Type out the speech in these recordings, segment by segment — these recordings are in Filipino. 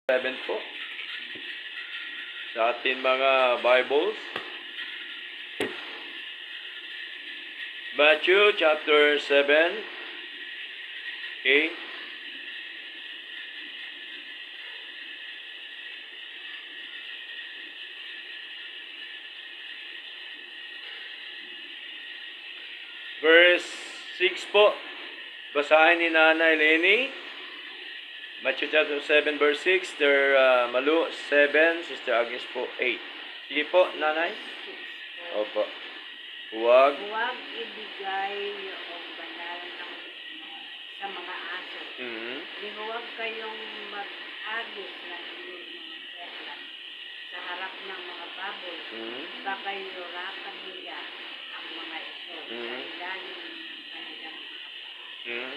7 po sa ating mga Bibles. Matthew chapter 7. Okay. Verse 6 po. Basahin ni Nanay Lenny. Matthew chapter 7 verse 6. Sister Malu 7. Sister Agnes po 8. Sige po, Nanay. Opo. Huwag ibigay yung banal sa mga aso. Huwag kayong mag-agis ng inyong mga perlas sa harap ng mga baboy. Baka yurakan nila ang mga ito sa ilalim ng kanilang mga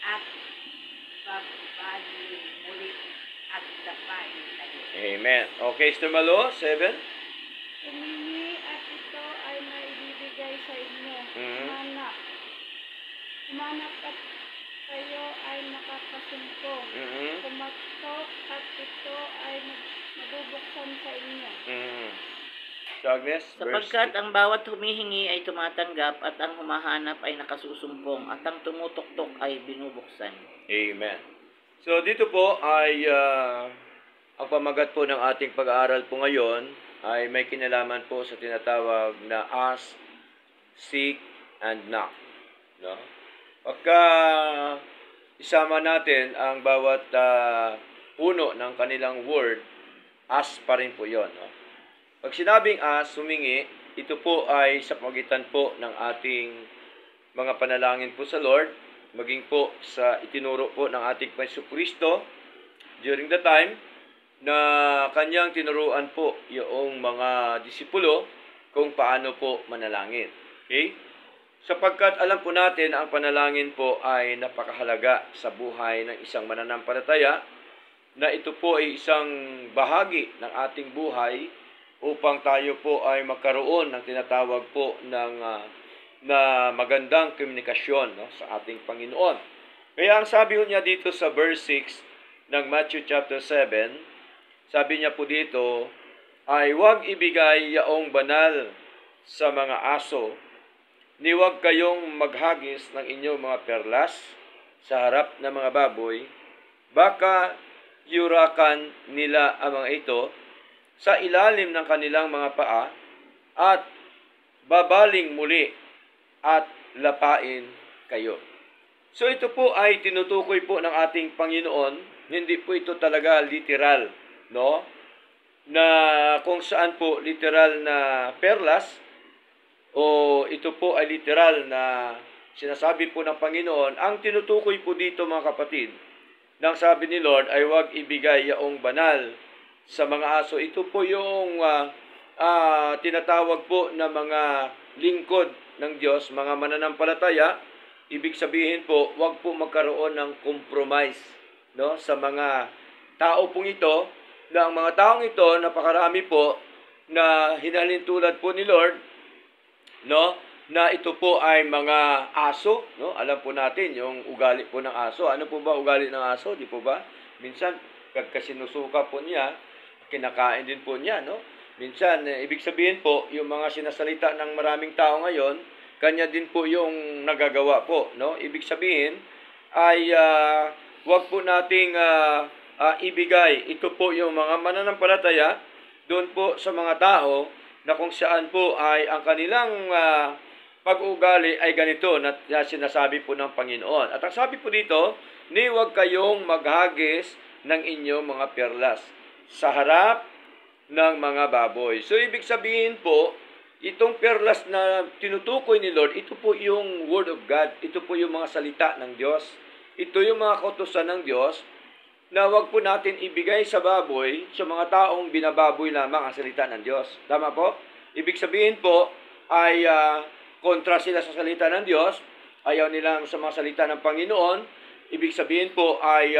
at pagbali muli at dapain tayo. Amen. Okay, Sister Malo, 7. Humingi at ito ay maibibigay sa inyo. Humanap at kayo ay makakasumpong. Kumatok at ito ay mabubuksan sa inyo. So Agnes, Sapagkat ang bawat humihingi ay tumatanggap at ang humahanap ay nakasusumpong at ang tumutuktok ay binubuksan. Amen. So dito po ay ang pamagat po ng ating pag-aaral po ngayon ay may kinalaman po sa tinatawag na ask, seek, and knock. No? Pagka isama natin ang bawat puno ng kanilang word, ask pa rin po yon. No? Pag sinabing ask, humingi, ito po ay sa pagitan po ng ating mga panalangin po sa Lord, maging po sa itinuro po ng ating Panginoong Kristo during the time na kanyang tinuruan po yung mga disipulo kung paano po manalangin. Okay? Sapagkat alam po natin na ang panalangin po ay napakahalaga sa buhay ng isang mananampalataya, na ito po ay isang bahagi ng ating buhay upang tayo po ay magkaroon ng tinatawag po ng na magandang komunikasyon, no, sa ating Panginoon. Kaya ang sabi niya dito sa verse 6 ng Matthew chapter 7, sabi niya po dito, ay huwag ibigay yaong banal sa mga aso, ni huwag kayong maghagis ng inyong mga perlas sa harap ng mga baboy, baka yurakan nila ang mga ito sa ilalim ng kanilang mga paa at babaling muli at lapain kayo. So ito po ay tinutukoy po ng ating Panginoon, hindi po ito talaga literal, no? Na kung saan po literal na perlas o ito po ay literal na sinasabi po ng Panginoon. Ang tinutukoy po dito, mga kapatid, nang sabi ni Lord ay huwag ibigay yaong banal sa mga aso. Ito po yung tinatawag po na mga lingkod ng Diyos, mga mananampalataya. Ibig sabihin po, huwag po magkaroon ng compromise, no, sa mga tao pong ito, na ang mga taong ito, napakarami po, na hinalin tulad po ni Lord, no, na ito po ay mga aso, no? Alam po natin yung ugali po ng aso. Ano po ba ugali ng aso? Di po ba? Minsan, pagkasinusuka po niya, kinakain din po niya, no? Minsan, ibig sabihin po, yung mga sinasalita ng maraming tao ngayon, kanya din po yung nagagawa po, no? Ibig sabihin ay wag po nating ibigay. Ito po yung mga mananampalataya doon po sa mga tao na kung saan po ay ang kanilang pag-uugali ay ganito na sinasabi po ng Panginoon. At ang sabi po dito, ni huwag kayong maghagis ng inyong mga perlas sa harap ng mga baboy. So, ibig sabihin po, itong perlas na tinutukoy ni Lord, ito po yung Word of God. Ito po yung mga salita ng Diyos. Ito yung mga kautusan ng Diyos na huwag po natin ibigay sa baboy, sa mga taong binababoy lamang ang salita ng Diyos. Tama po? Ibig sabihin po ay kontra sila sa salita ng Diyos, ayaw nilang sa mga salita ng Panginoon. Ibig sabihin po ay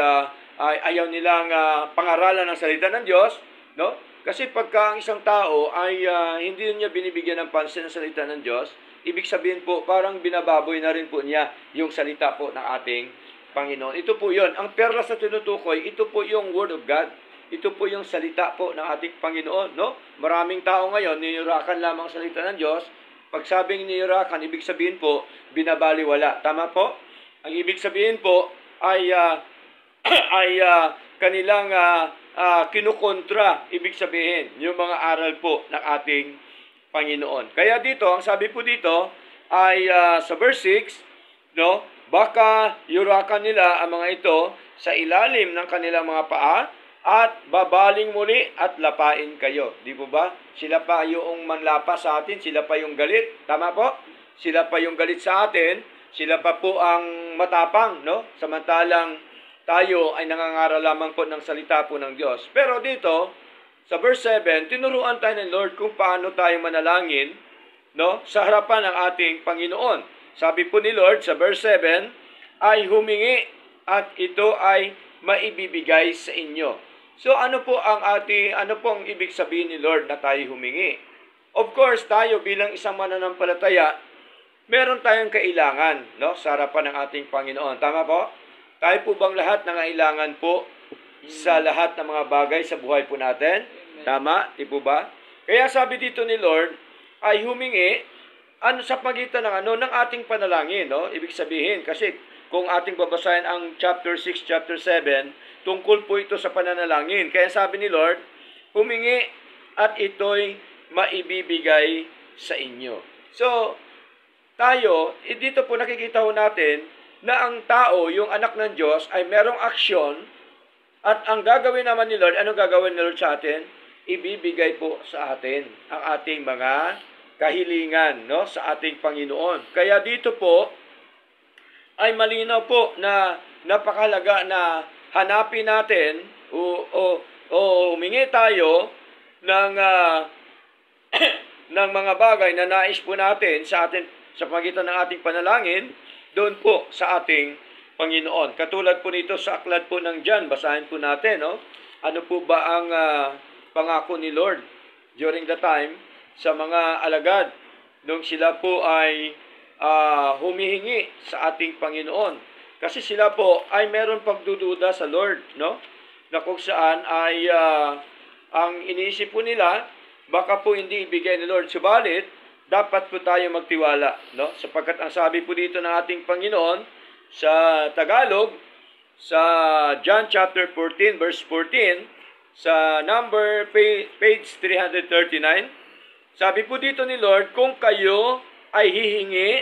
ayaw nilang pangaralan ng salita ng Diyos, no? Kasi pagka ang isang tao ay hindi niya binibigyan ng pansin ng salita ng Diyos, ibig sabihin po parang binababoy na rin po niya yung salita po ng ating Panginoon. Ito po yun. Ang perlas na tinutukoy, ito po yung Word of God. ito po yung salita po ng ating Panginoon, no? Maraming tao ngayon, niyurakan lamang ang salita ng Diyos. Pag sabing niyurakan, ibig sabihin po, binabaliwala. Tama po? Ang ibig sabihin po ay kanilang kinukontra, ibig sabihin, yung mga aral po ng ating Panginoon. Kaya dito, ang sabi po dito ay sa verse 6, no? Baka yurakan nila ang mga ito sa ilalim ng kanilang mga paa at babaling muli at lapain kayo. Di po ba? Sila pa yung manlapa sa atin, sila pa yung galit. Tama po? Sila pa yung galit sa atin, sila pa po ang matapang, no? Samantalang tayo ay nangangaral lamang po ng salita po ng Diyos. Pero dito, sa verse 7, tinuruan tayo ng Lord kung paano tayo manalangin, no? Sa harapan ng ating Panginoon. Sabi po ni Lord sa verse 7, ay humingi at ito ay maibibigay sa inyo. So ano po ang ibig sabihin ni Lord na tayo humingi? Of course, tayo bilang isang mananampalataya, meron tayong kailangan, no, sa harapan ng ating Panginoon. Tama po? Tayo po bang lahat nangailangan po sa lahat ng mga bagay sa buhay po natin? Tama? Di po ba? Kaya sabi dito ni Lord ay humingi sa pagitan ng ating panalangin, no? Ibig sabihin, kasi kung ating babasahin ang chapter 6, chapter 7, tungkol po ito sa pananalangin. Kaya sabi ni Lord, humingi at ito'y maibibigay sa inyo. So, tayo, dito po nakikita ho natin na ang tao, yung anak ng Diyos, ay merong aksyon at ang gagawin naman ni Lord, anong gagawin ni Lord sa atin? Ibibigay po sa atin ang ating mga kahilingan, no, sa ating Panginoon. Kaya dito po ay malinaw po na napakahalaga na hanapin natin o humingi tayo ng ng mga bagay na nais po natin sa pagitan ng ating panalangin doon po sa ating Panginoon. Katulad po nito sa aklat po ng John, basahin po natin, no? Ano po ba ang pangako ni Lord during the time sa mga alagad nung sila po ay humihingi sa ating Panginoon. Kasi sila po ay meron pagdududa sa Lord, no? Na kung saan ay ang iniisip po nila, baka po hindi ibigay ni Lord. Subalit, dapat po tayo magtiwala, no? Sapagkat ang sabi po dito ng ating Panginoon sa Tagalog, sa John chapter 14, verse 14, sa number page 339, sabi po dito ni Lord, kung kayo ay hihingi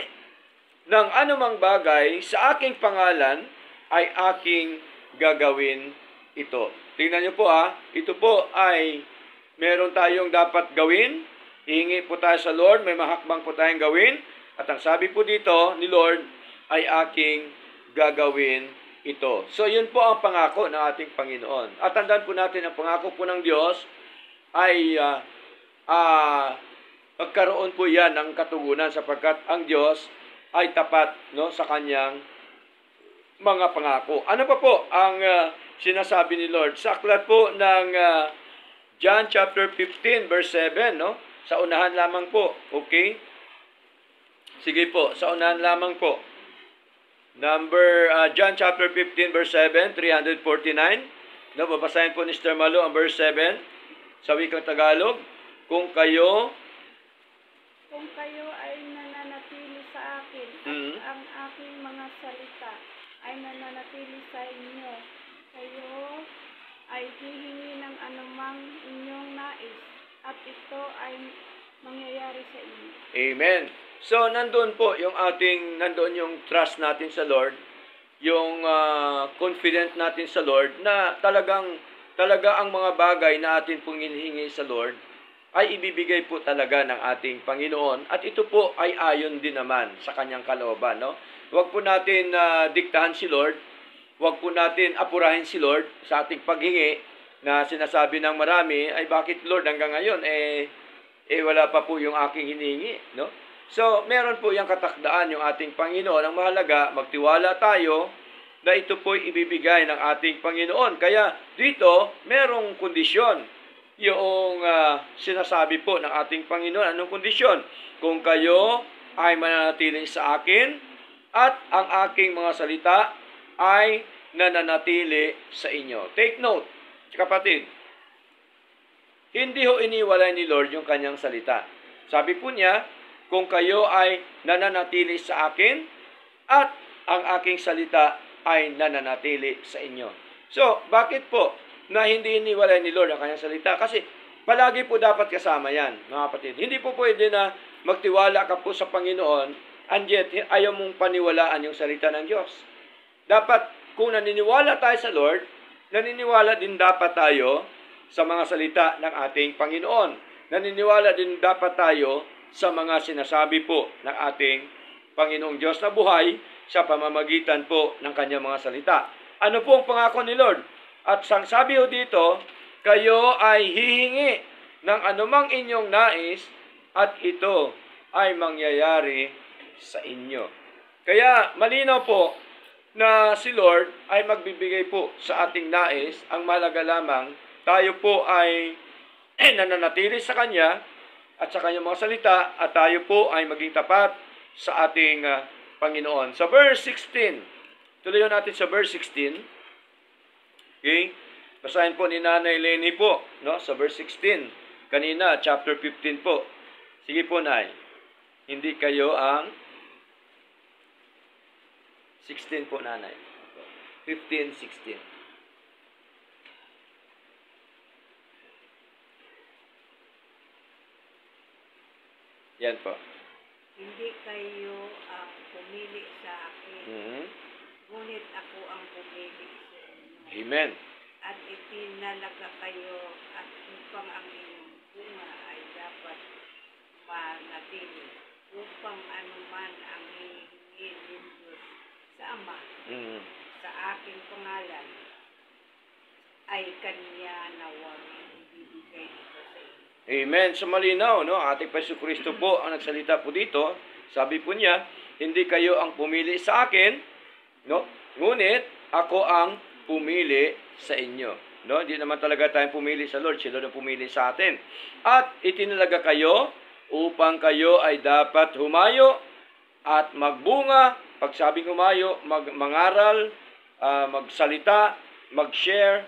ng anumang bagay sa aking pangalan, ay aking gagawin ito. Tingnan niyo po ito po ay meron tayong dapat gawin. Hihingi po tayo sa Lord, may mahakbang po tayong gawin. At ang sabi po dito ni Lord, ay aking gagawin ito. So yun po ang pangako ng ating Panginoon. At tandaan po natin ang pangako po ng Diyos ay magkaroon po yan ng katugunan sapagkat ang Diyos ay tapat, no, sa kanyang mga pangako. Ano pa po ang sinasabi ni Lord? Sa aklat po ng John chapter 15 verse 7, no? Sa unahan lamang po, okay? Sige po, sa unahan lamang po. John chapter 15 verse 7, 349. No, babasahin po ni Mr. Malo ang verse 7 sa wikang Tagalog. Kung kayo ay nananatili sa akin at ang aking mga salita ay nananatili sa inyo, kayo ay hihingi ng anumang inyong nais at ito ay mangyayari sa inyo. Amen. So, nandoon yung trust natin sa Lord, yung confident natin sa Lord na talaga ang mga bagay na atin pong hinihingi sa Lord ay ibibigay po talaga ng ating Panginoon at ito po ay ayon din naman sa kanyang kalooban, no? Huwag po natin diktahan si Lord, huwag po natin apurahin si Lord sa ating paghingi na sinasabi ng marami, ay bakit Lord hanggang ngayon wala pa po yung aking hinihingi, no? So, meron po yung katakdaan yung ating Panginoon. Ang mahalaga, magtiwala tayo na ito po ibibigay ng ating Panginoon. Kaya dito, merong kondisyon. Yung sinasabi po ng ating Panginoon. Anong kondisyon? Kung kayo ay mananatili sa akin at ang aking mga salita ay nananatili sa inyo. Take note, Kapatid, hindi ho iniwalay ni Lord yung kanyang salita. Sabi po niya, kung kayo ay nananatili sa akin at ang aking salita ay nananatili sa inyo. So, bakit po na hindi iniwalay ni Lord ang kanyang salita? Kasi palagi po dapat kasama yan, mga kapatid. Hindi po pwede na magtiwala ka po sa Panginoon and yet ayaw mong paniwalaan yung salita ng Diyos. Dapat, kung naniniwala tayo sa Lord, naniniwala din dapat tayo sa mga salita ng ating Panginoon. Naniniwala din dapat tayo sa mga sinasabi po ng ating Panginoong Diyos na buhay sa pamamagitan po ng kanyang mga salita. Ano po ang pangako ni Lord? At sang sabi ho dito, kayo ay hihingi ng anumang inyong nais at ito ay mangyayari sa inyo. Kaya malinaw po na si Lord ay magbibigay po sa ating nais. Ang mahalaga lamang, tayo po ay nananatili sa Kanya at sa Kanyang mga salita at tayo po ay maging tapat sa ating Panginoon. Sa verse 16, tuloy natin sa verse 16. Okay? Basahin po ni Nanay Lenny po, no? Sa verse 16. Kanina, chapter 15 po. Sige po, Nay. Hindi kayo ang 16 po, Nanay. 15, 16. Yan po. Hindi kayo ang pumili sa akin, ngunit ako ang pumili sa inyo. Amen. At itinalaga kayo at upang ang inyong bunga ay dapat manatili, upang anuman ang hihingin ninyo sa Ama, sa aking pangalan, ay Kanya nawang ibibigay ito sa inyo. Amen. So malinaw, no? Ating Jesucristo po ang nagsalita po dito. Sabi po niya, hindi kayo ang pumili sa akin, no? Ngunit ako ang pumili sa inyo. No? Hindi naman talaga tayong pumili sa Lord, si Lord ang pumili sa atin. At itinalaga kayo upang kayo ay dapat humayo at magbunga. Pag sabing humayo, mangaral, magsalita, mag-share,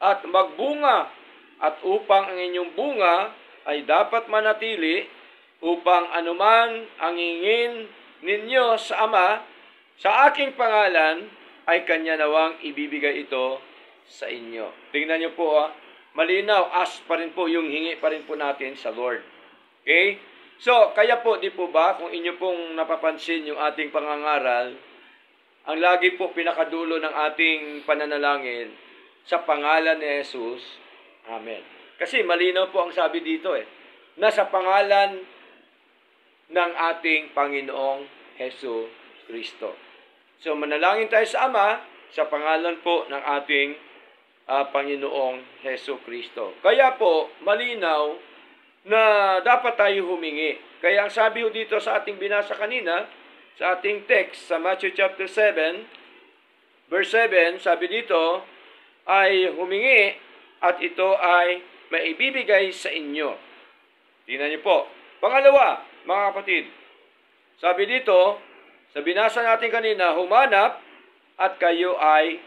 at magbunga. At upang ang inyong bunga ay dapat manatili, upang anuman ang hingin ninyo sa Ama, sa aking pangalan, ay Kanya nawang ibibigay ito sa inyo. Tingnan niyo po, malinaw, ask pa rin po, yung hingi pa rin po natin sa Lord. Okay? So, kaya po, di po ba, kung inyo pong napapansin yung ating pangangaral, ang lagi po pinakadulo ng ating pananalangin, sa pangalan ni Jesus, Amen. Kasi malinaw po ang sabi dito nasa pangalan ng ating Panginoong Hesus Kristo. So manalangin tayo sa Ama sa pangalan po ng ating Panginoong Hesus Kristo. Kaya po malinaw na dapat tayo humingi. Kaya ang sabi ho dito sa ating binasa kanina, sa ating text sa Matthew chapter 7, verse 7, sabi dito ay humingi at ito ay maibibigay sa inyo. Tingnan niyo po. Pangalawa, mga kapatid, sabi dito, sa binasa natin kanina, humanap at kayo ay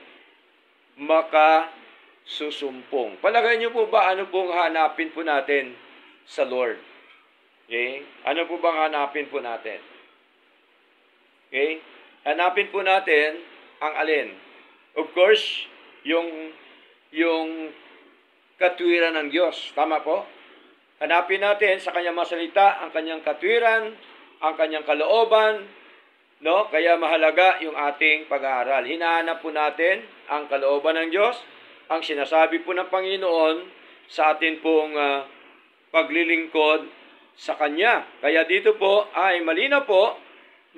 makasusumpong. Palagay niyo po ba ano pong hanapin po natin sa Lord? Okay? Ano po bang hanapin po natin? Okay? Hanapin po natin ang alin? Of course, yung katwiran ng Diyos. Tama po? Hanapin natin sa kanyang mga salita ang kanyang katwiran, ang kanyang kalooban, no? Kaya mahalaga yung ating pag-aaral. Hinahanap po natin ang kalooban ng Diyos, ang sinasabi po ng Panginoon sa atin pong paglilingkod sa Kanya. Kaya dito po ay malinaw po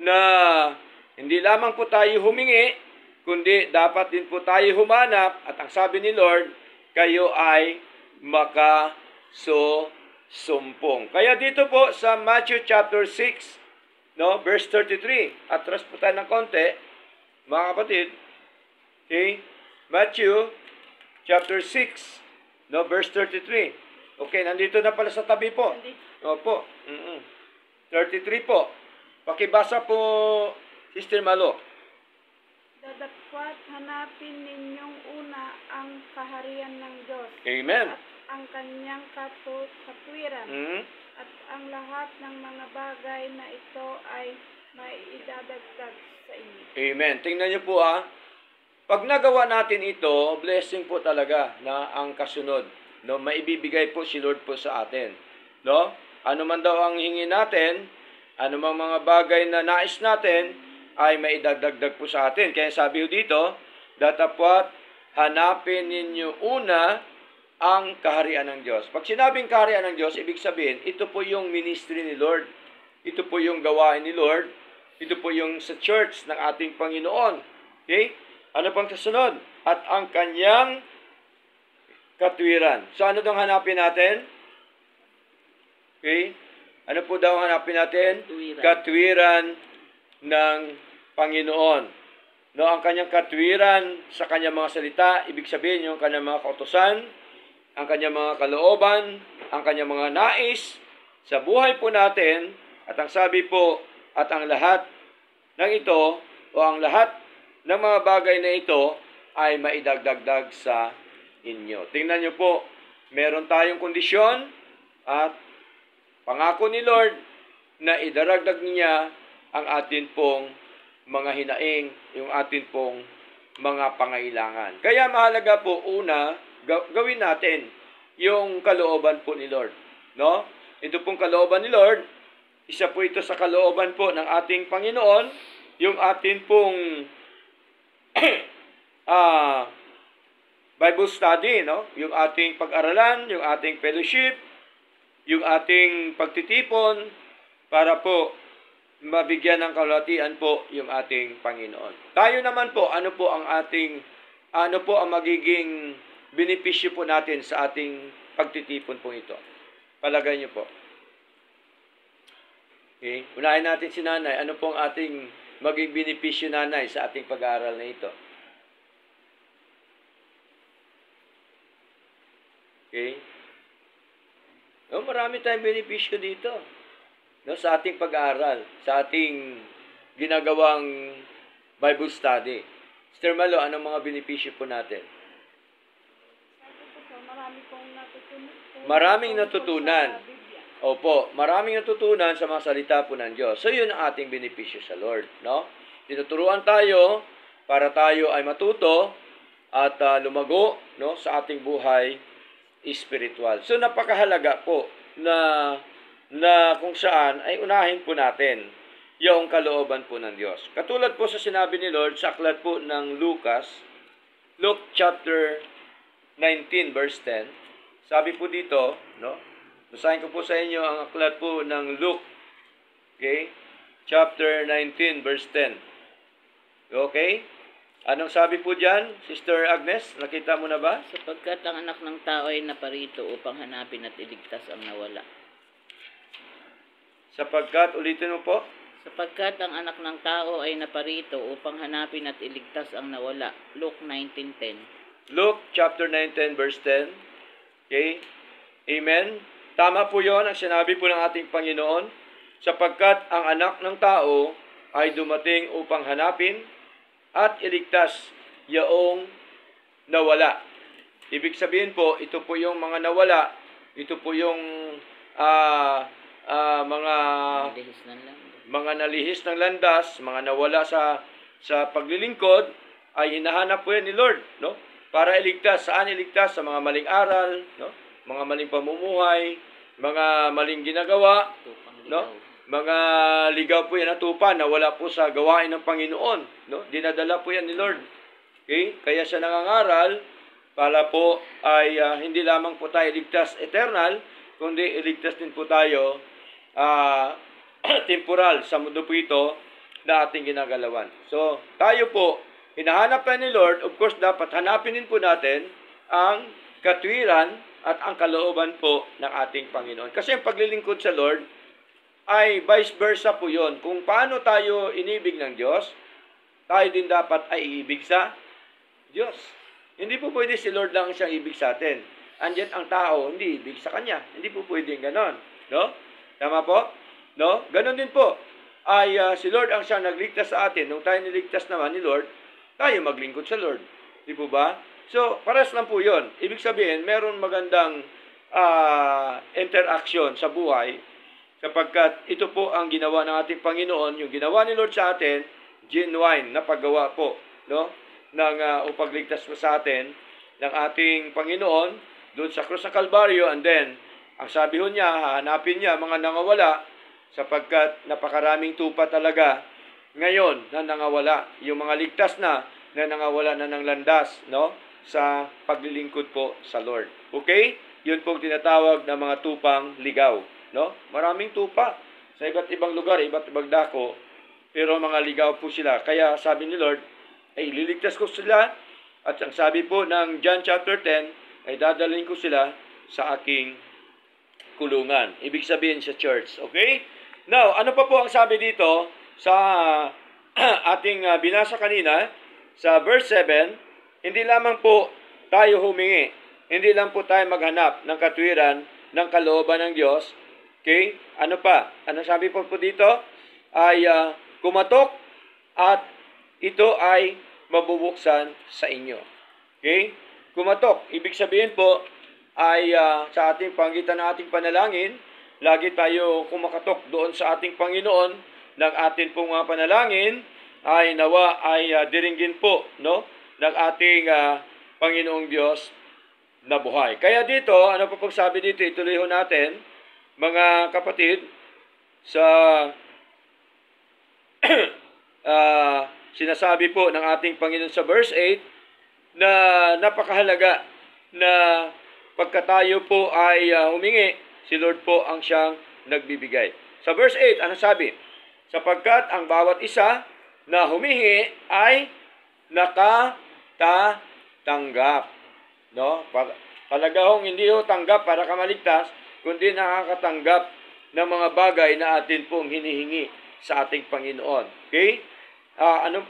na hindi lamang po tayo humingi, kundi dapat din po tayo humanap at ang sabi ni Lord, kayo ay makasusumpong. Kaya dito po sa Matthew chapter 6, no, verse 33. Atras po tayo ng konti, mga kapatid. Okay? Matthew chapter 6, no, verse 33. Okay, nandito na pala sa tabi po. Opo. 33 po. Pakibasa po, Sister Malo. Dadapot hanapin ninyong una una ang kaharian ng Diyos Amen. at ang kanyang katwiran Mm. at ang lahat ng mga bagay na ito ay maidadagdag sa inyo. Amen. Tingnan niyo po pag nagawa natin ito, blessing po talaga na ang kasunod. No, maibibigay po si Lord po sa atin. No? Ano man daw ang hingi natin, ano mang mga bagay na nais natin, ay maidagdag po sa atin. Kaya sabi ko dito, datapwat hanapin ninyo una ang kaharian ng Diyos. Pag sinabing kaharian ng Diyos, ibig sabihin, ito po yung ministry ni Lord. Ito po yung gawain ni Lord. Ito po yung sa church ng ating Panginoon. Okay? Ano pang kasunod? At ang kanyang katwiran. So ano daw hanapin natin? Okay? Ano po daw hanapin natin? Katwiran. Katwiran ng Panginoon. No, ang kanyang katwiran sa kanyang mga salita, ibig sabihin yung kanyang mga kautusan, ang kanyang mga kalooban, ang kanyang mga nais sa buhay po natin, at ang sabi po, at ang lahat ng ito, o ang lahat ng mga bagay na ito, ay maidagdagdag sa inyo. Tingnan nyo po, meron tayong kondisyon, at pangako ni Lord, na idaragdag niya ang atin pong mga hinaing, yung atin pong mga pangailangan. Kaya mahalaga po, una, gawin natin yung kalooban po ni Lord. No? Ito pong kalooban ni Lord, isa po ito sa kalooban po ng ating Panginoon, yung atin pong Bible study, no? Yung ating pag-aralan, yung ating fellowship, yung ating pagtitipon, para po mabigyan ng kalwatian po yung ating Panginoon. Tayo naman po, ano po ang magiging benepisyo po natin sa ating pagtitipon po ito? Palagay niyo po. Okay? Unahin natin si nanay, ano po ang ating maging benepisyo nanay sa ating pag-aaral na ito? Okay? No, marami tayong benepisyo dito. No, sa ating pag-aaral, sa ating ginagawang Bible study. Sister Malo, anong mga benepisyo po natin? Sabi ko po, marami pong natutunan. Maraming natutunan. Opo, maraming natutunan sa mga salita po ng Diyos. So, yun ang ating benepisyo sa Lord. No? Tinuturuan tayo para tayo ay matuto at lumago, no, sa ating buhay spiritual. So, napakahalaga po na kung saan ay unahin po natin yung kalooban po ng Diyos. Katulad po sa sinabi ni Lord sa aklat po ng Luke chapter 19 verse 10. Sabi po dito, no? Basahin ko po sa inyo ang aklat po ng Luke, okay? Chapter 19 verse 10. Okay? Anong sabi po diyan, Sister Agnes? Nakita mo na ba? Sapagkat ang anak ng tao ay naparito upang hanapin at iligtas ang nawala. Sapagkat, ulitin mo po. Sapagkat ang anak ng tao ay naparito upang hanapin at iligtas ang nawala. Luke 19:10. Luke chapter 19 verse 10. Okay? Amen. Tama po 'yon ang sinabi po ng ating Panginoon, sapagkat ang anak ng tao ay dumating upang hanapin at iligtas yaong nawala. Ibig sabihin po, ito po yung mga nawala, ito po yung Lihis ng landas. mga nalihis ng landas, mga nawala sa paglilingkod, ay hinahanap po yan ni Lord, no? Para iligtas. Saan iligtas? Sa mga maling aral, no? Mga maling pamumuhay, mga maling ginagawa, Tupang no? ligaw. Mga ligaw po yan na tupa na wala po sa gawain ng Panginoon, no? Dinadala po yan ni Lord. Okay? Kaya siya nangangaral para po ay hindi lamang po tayo iligtas eternal, kundi iligtas din po tayo temporal sa mundo po ito na ating ginagalawan. So, tayo po, hinahanap tayo ni Lord. Of course, dapat hanapin din po natin ang katwiran at ang kalooban po ng ating Panginoon. Kasi ang paglilingkod sa Lord ay vice versa po yon. Kung paano tayo inibig ng Diyos, tayo din dapat ay iibig sa Diyos. Hindi po pwede si Lord lang siyang ibig sa atin. Andyan ang tao, hindi ibig sa Kanya. Hindi po pwedeng ganon. No? Tama po? No? Ganon din po. Ay si Lord ang siyang nagligtas sa atin. Nung tayo niligtas naman ni Lord, tayo maglingkod sa Lord. Di po ba? So, pares lang po yun. Ibig sabihin, meron magandang interaction sa buhay sapagkat ito po ang ginawa ng ating Panginoon, yung ginawa ni Lord sa atin, genuine na paggawa po, no? Ng upagligtas po sa atin ng ating Panginoon doon sa krus ng Kalbaryo, and then ang sabi ho niya, hahanapin niya mga nangawala sapagkat napakaraming tupa talaga ngayon na nangawala, yung mga ligtas na nangawala na ng landas, no? Sa paglilingkod po sa Lord. Okay? Yun pong tinatawag na mga tupang ligaw, no? Maraming tupa sa iba't ibang lugar, iba't ibang dako, pero mga ligaw po sila. Kaya sabi ni Lord, ay liligtas ko sila, at ang sabi po ng John chapter 10, ay dadalhin ko sila sa aking kulungan. Ibig sabihin sa church. Okay? Now, ano pa po ang sabi dito sa ating binasa kanina, sa verse 7, hindi lamang po tayo humingi, hindi lang po tayo maghanap ng katwiran, ng kalooban ng Diyos. Okay? Ano pa? Ano sabi po dito? Ay kumatok at ito ay mabubuksan sa inyo. Okay? Kumatok. Ibig sabihin po ay sa ating pangitan ng ating panalangin, lagi tayo kumakatok doon sa ating Panginoon ng ating pong panalangin ay nawa ay diringgin po, no, ng ating Panginoong Diyos na buhay. Kaya dito, ano po pagsabi dito, ituloy ho natin, mga kapatid, sa sinasabi po ng ating Panginoon sa verse 8 na napakahalaga na pagkatayo po ay humingi, si Lord po ang siyang nagbibigay. Sa verse 8, ano sabi? Sapagkat ang bawat isa na humihi ay nakatanggap. No? Talaga hong hindi ho tanggap para kamaligtas, kundi nakakatanggap ng mga bagay na atin pong hinihingi sa ating Panginoon. Okay?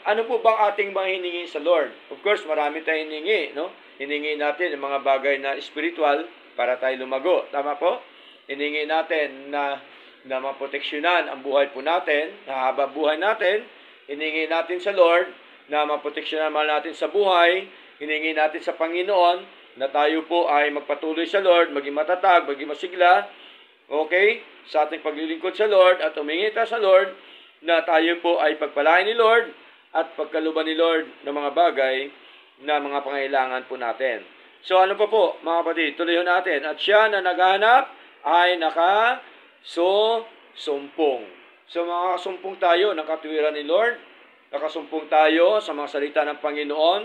Ano po bang ating mga hiningi sa Lord? Of course, marami tayong hiningi, no? Hiningi natin ang mga bagay na spiritual para tayo lumago. Tama po? Hiningi natin na maproteksyonan ang buhay po natin, na haba buhay natin. Hiningi natin sa Lord na maproteksyonan natin sa buhay. Hiningi natin sa Panginoon na tayo po ay magpatuloy sa Lord, maging matatag, maging masigla, okay, sa ating paglilingkod sa Lord, at humingi tayo sa Lord na tayo po ay pagpalain ni Lord at pagkaluban ni Lord ng mga bagay na mga pangailangan po natin. So ano pa po, mga kapatid, tuloy natin. At siya na naghahanap ay nakasumpong. So makakasumpong tayo ng katwiran ni Lord, nakasumpong tayo sa mga salita ng Panginoon,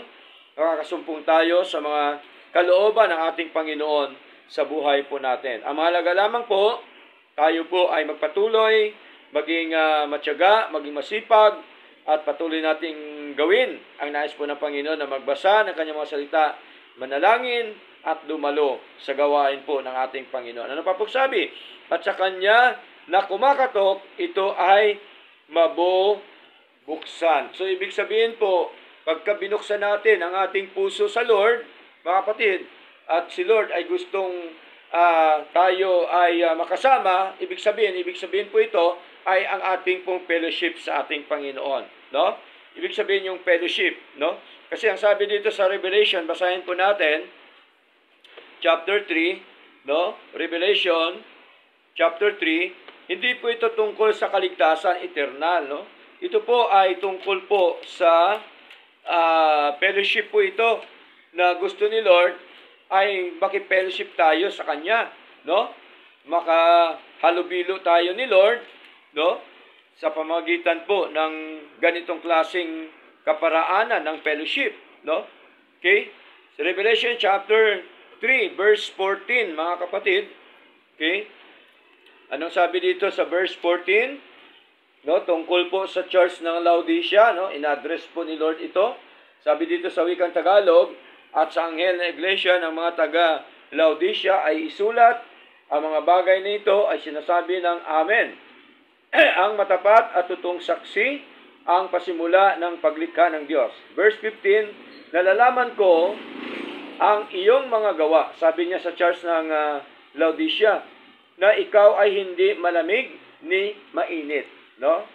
nakakasumpong tayo sa mga kalooban ng ating Panginoon sa buhay po natin. Ang mahalaga lamang po, tayo po ay magpatuloy, maging matyaga, maging masipag, at patuloy nating gawin ang nais po ng Panginoon na magbasa ng kanyang mga salita, manalangin, at dumalo sa gawain po ng ating Panginoon. Ano pa po sabi? At sa kanya na kumakatok, ito ay mabubuksan. So, ibig sabihin po, pagka binuksan natin ang ating puso sa Lord, mga kapatid, at si Lord ay gustong tayo ay makasama, ibig sabihin po ito ay ang ating pong fellowship sa ating Panginoon, no? Ibig sabihin yung fellowship, no? Kasi ang sabi dito sa Revelation, basahin po natin chapter 3, no? Revelation chapter 3, hindi po ito tungkol sa kaligtasan eternal, no? Ito po ay tungkol po sa fellowship po ito na gusto ni Lord ay makipellowship tayo sa Kanya, no? Makahalubilo tayo ni Lord, no? Sa pamagitan po ng ganitong klaseng kaparaanan ng fellowship, no? Okay? Sa Revelation chapter 3, verse 14, mga kapatid, okay? Anong sabi dito sa verse 14? No, tungkol po sa church ng Laodicea, no? In-address po ni Lord ito. Sabi dito sa wikang Tagalog, at sa anghel na iglesia ng mga taga Laodicea ay isulat, ang mga bagay na ito ay sinasabi ng Amen. Ang matapat at totoong saksi, ang pasimula ng paglikha ng Diyos. Verse 15, nalalaman ko ang iyong mga gawa, sabi niya sa church ng Laodicea, na ikaw ay hindi malamig ni mainit. No?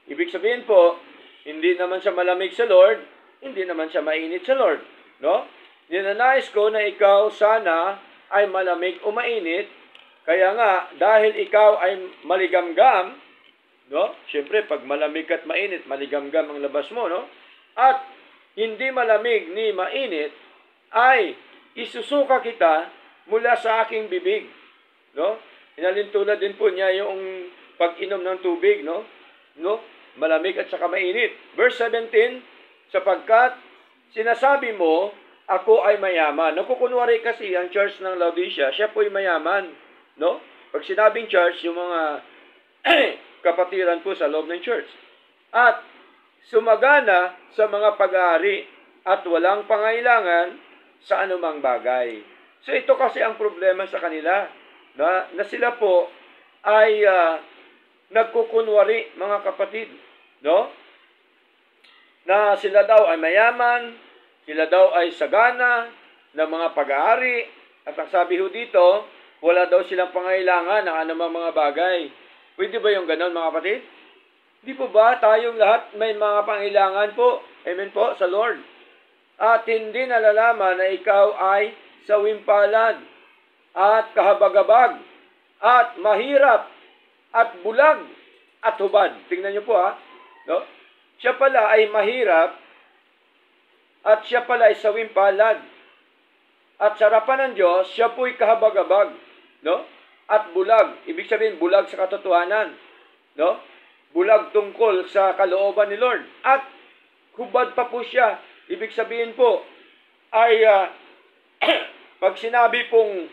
Ibig sabihin po, hindi naman siya malamig sa Lord, hindi naman siya mainit sa Lord. No? ninanais ko na ikaw sana ay malamig o mainit, kaya nga, dahil ikaw ay maligamgam, no? Siyempre, pag malamig at mainit, maligamgam ang labas mo, no? At hindi malamig ni mainit, ay isusuka kita mula sa aking bibig, no? Inalintulad din po niya yung pag-inom ng tubig, no? Malamig at saka mainit. Verse 17, sapagkat sinasabi mo, ako ay mayaman. Nakukunwari kasi ang church ng Laodicea, siya po'y mayaman, no? Pag sinabing church, yung mga kapatiran po sa loob ng church. At sumagana sa mga pag-aari at walang pangailangan sa anumang bagay. So ito kasi ang problema sa kanila, na sila po ay nagkukunwari, mga kapatid, no? Na sila daw ay mayaman, sila daw ay sagana ng mga pag-aari, at ang sabi ho dito, wala daw silang pangailangan ng anumang mga bagay. Pwede ba yung ganon, mga kapatid? Di po ba tayong lahat may mga pangailangan po? Amen po sa Lord. At hindi nalalaman na ikaw ay sawimpalad at kahabag-habag at mahirap at bulag at hubad. Tingnan niyo po no? Siya pala ay mahirap at siya pala ay sawimpalad. At sa harapan ng Diyos, siya po'y kahabag-habag, no? At bulag. Ibig sabihin, bulag sa katotohanan, no? Bulag tungkol sa kalooban ni Lord. At hubad pa po siya. Ibig sabihin po, ay pag sinabi pong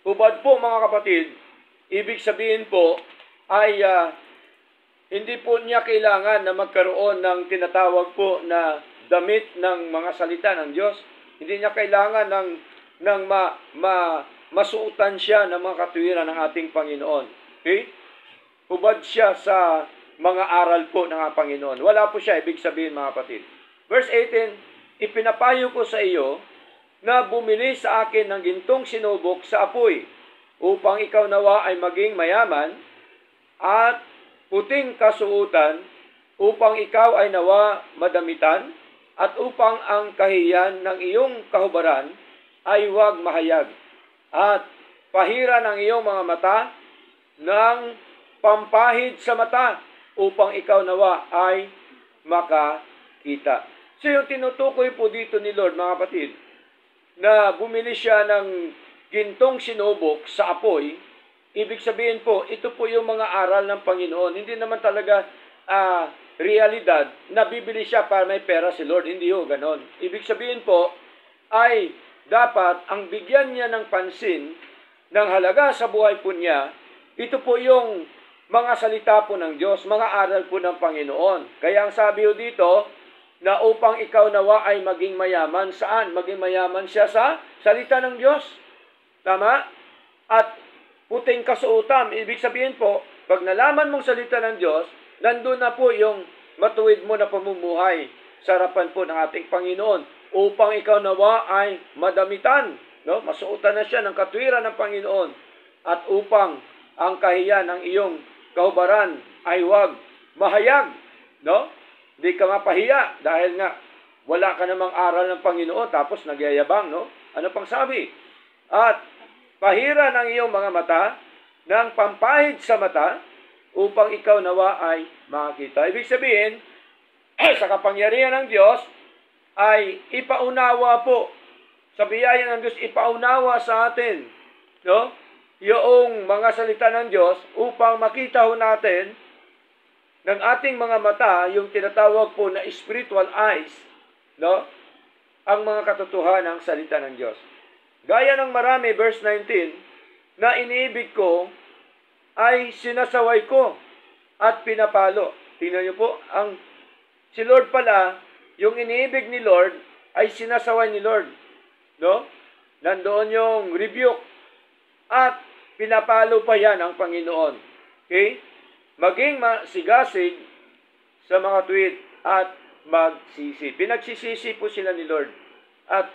hubad po, mga kapatid, ibig sabihin po, ay hindi po niya kailangan na magkaroon ng tinatawag po na damit ng mga salita ng Diyos. Hindi niya kailangan ng masuotan siya ng mga katuwiran ng ating Panginoon. Okay? Hubad siya sa mga aral po ng Panginoon. Wala po siya, ibig sabihin, mga kapatid. Verse 18, ipinapayo ko sa iyo na bumili sa akin ng gintong sinubok sa apoy, upang ikaw nawa ay maging mayaman, at puting kasuutan, upang ikaw ay nawa madamitan, at upang ang kahiyan ng iyong kahubaran ay huwag mahayag. At pahira ng iyong mga mata ng pampahid sa mata, upang ikaw nawa ay makakita. So yung tinutukoy po dito ni Lord, mga kapatid, na bumili siya ng gintong sinubok sa apoy, ibig sabihin po, ito po yung mga aral ng Panginoon. Hindi naman talaga realidad na bibili siya para may pera si Lord. Hindi ho, ganon. Ibig sabihin po, ay dapat ang bigyan niya ng pansin, ng halaga sa buhay po niya, ito po yung mga salita po ng Diyos, mga aral po ng Panginoon. Kaya ang sabi ho dito, na upang ikaw nawa ay maging mayaman. Saan? Maging mayaman siya sa salita ng Diyos. Tama? At puting kasuotan, ibig sabihin po, pag nalaman mong salita ng Diyos, nandun na po yung matuwid mo na pamumuhay sa harapan po ng ating Panginoon, upang ikaw nawa ay madamitan, no? Masuotan na siya ng katwiran ng Panginoon, at upang ang kahiyan ng iyong kahubaran ay huwag mahayag, no? Hindi ka mapahiya dahil nga wala ka namang aral ng Panginoon tapos nagyayabang, no? Ano pang sabi? At pahira ng iyong mga mata ng pampahid sa mata, upang ikaw nawa ay makakita. Ibig sabihin, sa kapangyarihan ng Diyos, ay ipaunawa po. Sa biyaya ng Diyos, ipaunawa sa atin, no? Yung mga salita ng Diyos, upang makita ho natin ng ating mga mata, yung tinatawag po na spiritual eyes, no? Ang mga katotohanan ng salita ng Diyos. Gaya ng marami, verse 19, na iniibig ko, ay sinasaway ko at pinapalo. Tingnan niyo po, si Lord pala, yung iniibig ni Lord, ay sinasaway ni Lord. No? Nandoon yung rebuke. At pinapalo pa yan ang Panginoon. Okay? Maging masigasig sa mga tuwid at magsisi. Pinagsisisi po sila ni Lord. At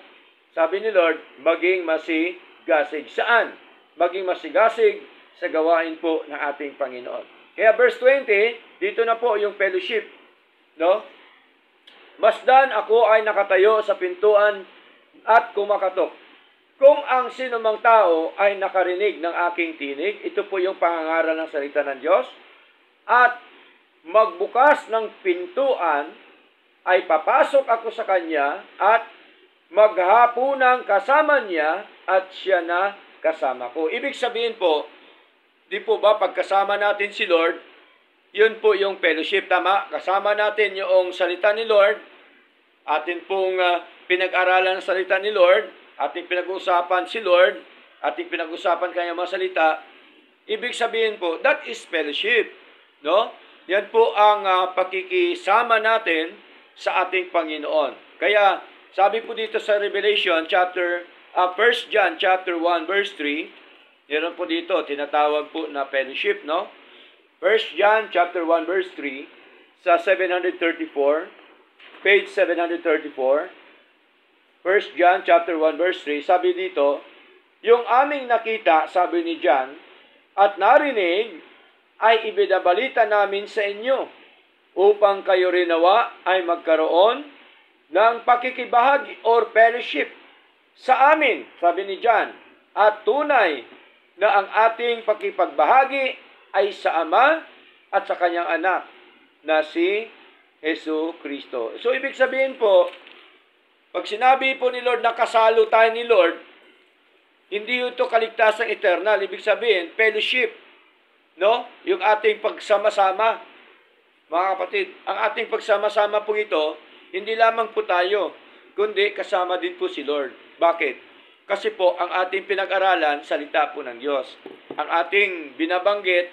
sabi ni Lord, maging masigasig. Saan? Maging masigasig sa gawain po ng ating Panginoon. Kaya verse 20, dito na po yung fellowship. No? Masdan ako ay nakatayo sa pintuan at kumakatok. Kung ang sinumang tao ay nakarinig ng aking tinig, ito po yung pangangaral ng salita ng Diyos, at magbukas ng pintuan, ay papasok ako sa kanya at maghapunang kasama niya at siya na kasama ko. Ibig sabihin po, di po ba pagkasama natin si Lord, yun po yung fellowship, tama? Kasama natin yung salita ni Lord, atin pong pinag-aralan ng salita ni Lord, ating pinag-uusapan si Lord, ating pinag-uusapan kanyang mga salita. Ibig sabihin po, that is fellowship. No? Yan po ang pakikisama natin sa ating Panginoon. Kaya, sabi po dito sa Revelation, 1 John chapter 1, verse 3, meron po dito, tinatawag po na fellowship, no? 1 John chapter 1, verse 3, sa 734, page 734, 1 John chapter 1, verse 3, sabi dito, yung aming nakita, sabi ni John, at narinig, ay ibinabalita namin sa inyo, upang kayo rin nawa ay magkaroon ng pakikibahagi or fellowship sa amin, sabi ni John, at tunay na ang ating pakipagbahagi ay sa Ama at sa kanyang anak na si Hesus Kristo. So, ibig sabihin po, pag sinabi po ni Lord na kasalo tayo ni Lord, hindi ito kaligtasang eternal. Ibig sabihin, fellowship. No? Yung ating pagsama-sama. Mga kapatid, ang ating pagsama-sama po ito, hindi lamang po tayo, kundi kasama din po si Lord. Bakit? Kasi po, ang ating pinag-aralan, salita po ng Diyos. Ang ating binabanggit,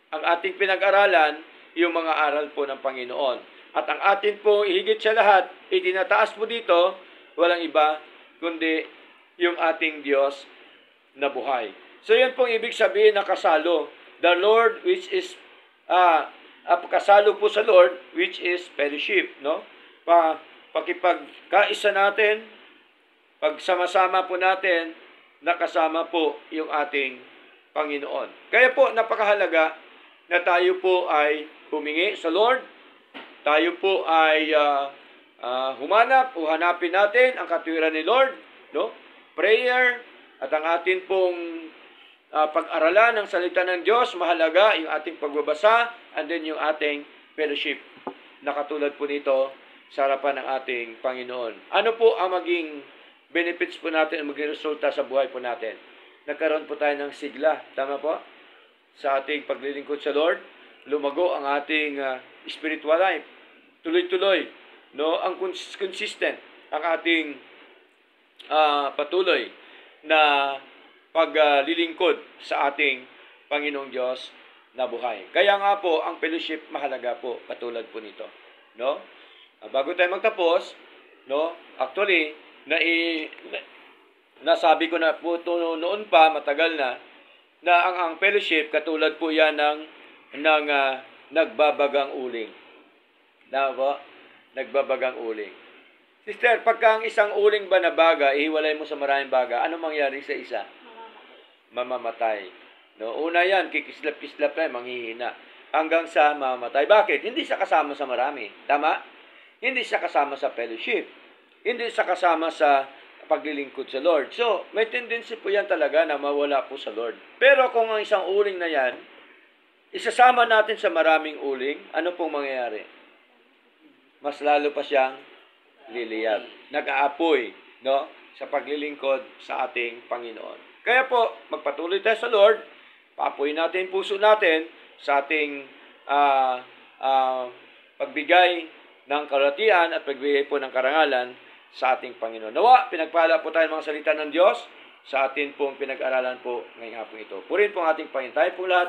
ang ating pinag-aralan, yung mga aral po ng Panginoon. At ang atin po higit sa lahat, itinataas po dito, walang iba, kundi yung ating Diyos na buhay. So yan pong ibig sabihin na kasalo. The Lord which is, kasalo po sa Lord, which is fellowship, no? Pakipagkaisa natin, pagsama-sama po natin, nakasama po yung ating Panginoon. Kaya po, napakahalaga na tayo po ay humingi sa Lord, tayo po ay humanap o hanapin natin ang katwiran ni Lord, no? Prayer, at ang atin pong pag-aralan ng salita ng Diyos, mahalaga yung ating pagbabasa, and then yung ating fellowship, na katulad po nito sa harapan ng ating Panginoon. Ano po ang maging benefits po natin, ang maging resulta sa buhay po natin? Nagkaroon po tayo ng sigla, tama po? Sa ating paglilingkod sa Lord, lumago ang ating spiritual life. Tuloy-tuloy, no? Ang consistent ang ating patuloy na paglilingkod sa ating Panginoong Diyos na buhay. Kaya nga po, ang fellowship mahalaga po, katulad po nito, no? Bago tayo magtapos, no? Actually, nasabi ko na po noon pa, matagal na ang fellowship, katulad po yan ng nagbabagang uling. Diba? Nagbabagang uling. Sister, pagka ang isang uling ba na baga, ihiwalay mo sa maraming baga, ano mangyari sa isa? Mamamatay. No? Una yan, kikislap-kislap na, manghihina. Hanggang sa mamamatay. Bakit? Hindi siya kasama sa marami. Tama? Hindi siya kasama sa fellowship. Hindi siya kasama sa paglilingkod sa Lord. So, may tendency po yan talaga na mawala po sa Lord. Pero kung ang isang uling na yan, isasama natin sa maraming uling, ano pong mangyayari? Mas lalo pa siyang liliyab. Nag-aapoy, no? Sa paglilingkod sa ating Panginoon. Kaya po, magpatuloy tayo sa Lord, paapoy natin puso natin sa ating pagbigay ng kalatian at pagbigay po ng karangalan sa ating Panginoon. Nawa, pinagpala po tayo mga salita ng Diyos sa atin pong pinag-aralan po ngayong hapon ito. Purin po ang ating Panginoon. Tayo po lahat